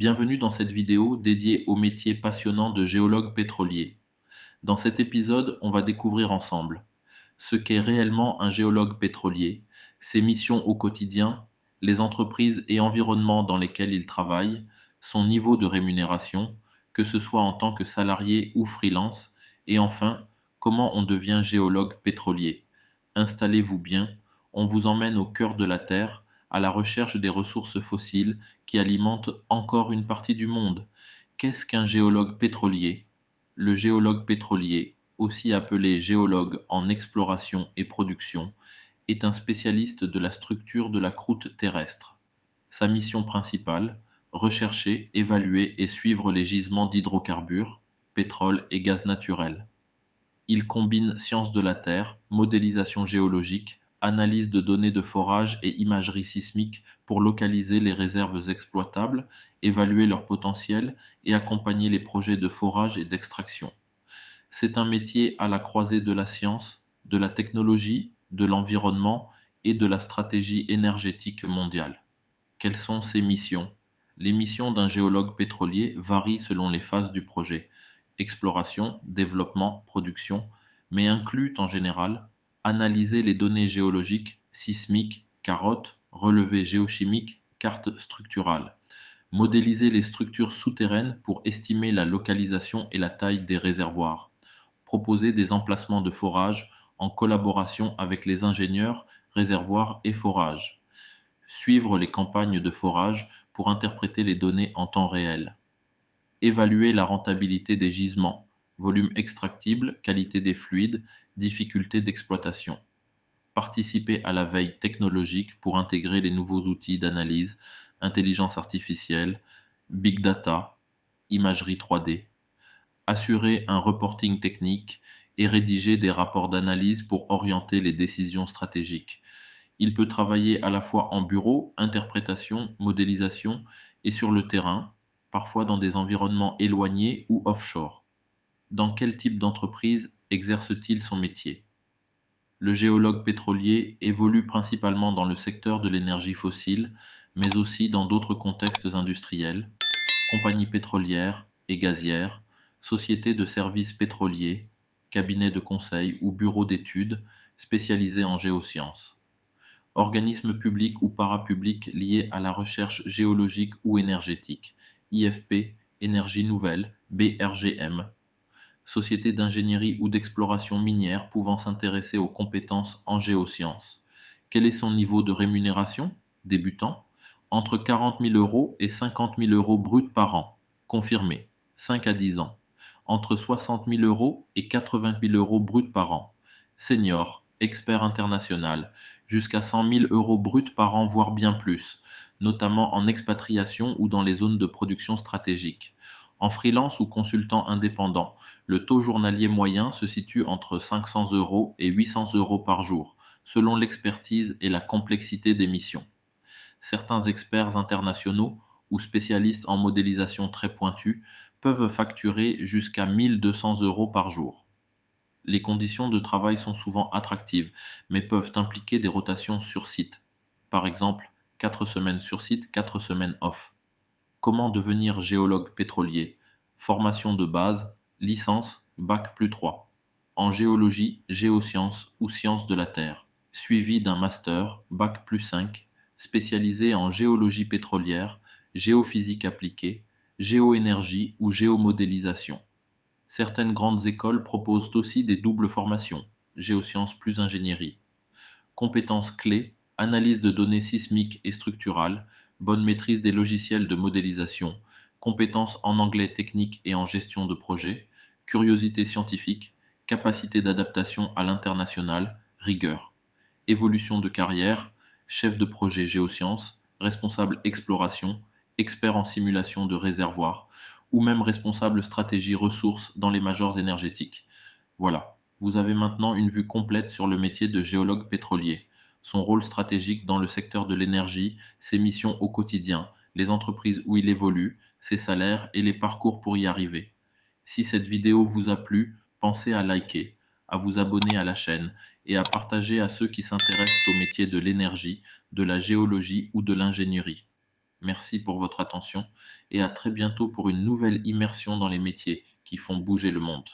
Bienvenue dans cette vidéo dédiée au métier passionnant de géologue pétrolier. Dans cet épisode, on va découvrir ensemble ce qu'est réellement un géologue pétrolier, ses missions au quotidien, les entreprises et environnements dans lesquels il travaille, son niveau de rémunération, que ce soit en tant que salarié ou freelance, et enfin, comment on devient géologue pétrolier. Installez-vous bien, on vous emmène au cœur de la Terre, à la recherche des ressources fossiles qui alimentent encore une partie du monde. Qu'est-ce qu'un géologue pétrolier? Le géologue pétrolier, aussi appelé géologue en exploration et production, est un spécialiste de la structure de la croûte terrestre. Sa mission principale, rechercher, évaluer et suivre les gisements d'hydrocarbures, pétrole et gaz naturel. Il combine sciences de la Terre, modélisation géologique, analyse de données de forage et imagerie sismique pour localiser les réserves exploitables, évaluer leur potentiel et accompagner les projets de forage et d'extraction. C'est un métier à la croisée de la science, de la technologie, de l'environnement et de la stratégie énergétique mondiale. Quelles sont ses missions? Les missions d'un géologue pétrolier varient selon les phases du projet: exploration, développement, production, mais incluent en général analyser les données géologiques, sismiques, carottes, relevés géochimiques, cartes structurales, modéliser les structures souterraines pour estimer la localisation et la taille des réservoirs, proposer des emplacements de forage en collaboration avec les ingénieurs, réservoirs et forages, suivre les campagnes de forage pour interpréter les données en temps réel, évaluer la rentabilité des gisements, volume extractible, qualité des fluides, difficulté d'exploitation, participer à la veille technologique pour intégrer les nouveaux outils d'analyse, intelligence artificielle, big data, imagerie 3D, assurer un reporting technique et rédiger des rapports d'analyse pour orienter les décisions stratégiques. Il peut travailler à la fois en bureau, interprétation, modélisation et sur le terrain, parfois dans des environnements éloignés ou offshore. Dans quel type d'entreprise exerce-t-il son métier? Le géologue pétrolier évolue principalement dans le secteur de l'énergie fossile, mais aussi dans d'autres contextes industriels, compagnies pétrolières et gazières, sociétés de services pétroliers, cabinets de conseil ou bureaux d'études spécialisés en géosciences, organismes publics ou parapublics liés à la recherche géologique ou énergétique, IFP, Énergie Nouvelle, BRGM, sociétés d'ingénierie ou d'exploration minière pouvant s'intéresser aux compétences en géosciences. Quel est son niveau de rémunération? Débutant, entre 40 000 euros et 50 000 euros bruts par an. Confirmé, 5 à 10 ans. Entre 60 000 euros et 80 000 euros bruts par an. Senior, expert international, jusqu'à 100 000 euros bruts par an, voire bien plus, notamment en expatriation ou dans les zones de production stratégiques. En freelance ou consultant indépendant, le taux journalier moyen se situe entre 500 euros et 800 euros par jour, selon l'expertise et la complexité des missions. Certains experts internationaux ou spécialistes en modélisation très pointue peuvent facturer jusqu'à 1200 euros par jour. Les conditions de travail sont souvent attractives, mais peuvent impliquer des rotations sur site. Par exemple, 4 semaines sur site, 4 semaines off. Comment devenir géologue pétrolier? Formation de base, licence, bac+3. En géologie, géosciences ou sciences de la Terre. Suivi d'un master, bac+5, spécialisé en géologie pétrolière, géophysique appliquée, géoénergie ou géomodélisation. Certaines grandes écoles proposent aussi des doubles formations, géosciences plus ingénierie. Compétences clés: analyse de données sismiques et structurales, bonne maîtrise des logiciels de modélisation, compétences en anglais technique et en gestion de projet, curiosité scientifique, capacité d'adaptation à l'international, rigueur. Évolution de carrière: chef de projet géosciences, responsable exploration, expert en simulation de réservoirs, ou même responsable stratégie ressources dans les majors énergétiques. Voilà, vous avez maintenant une vue complète sur le métier de géologue pétrolier, son rôle stratégique dans le secteur de l'énergie, ses missions au quotidien, les entreprises où il évolue, ses salaires et les parcours pour y arriver. Si cette vidéo vous a plu, pensez à liker, à vous abonner à la chaîne et à partager à ceux qui s'intéressent au métier de l'énergie, de la géologie ou de l'ingénierie. Merci pour votre attention et à très bientôt pour une nouvelle immersion dans les métiers qui font bouger le monde.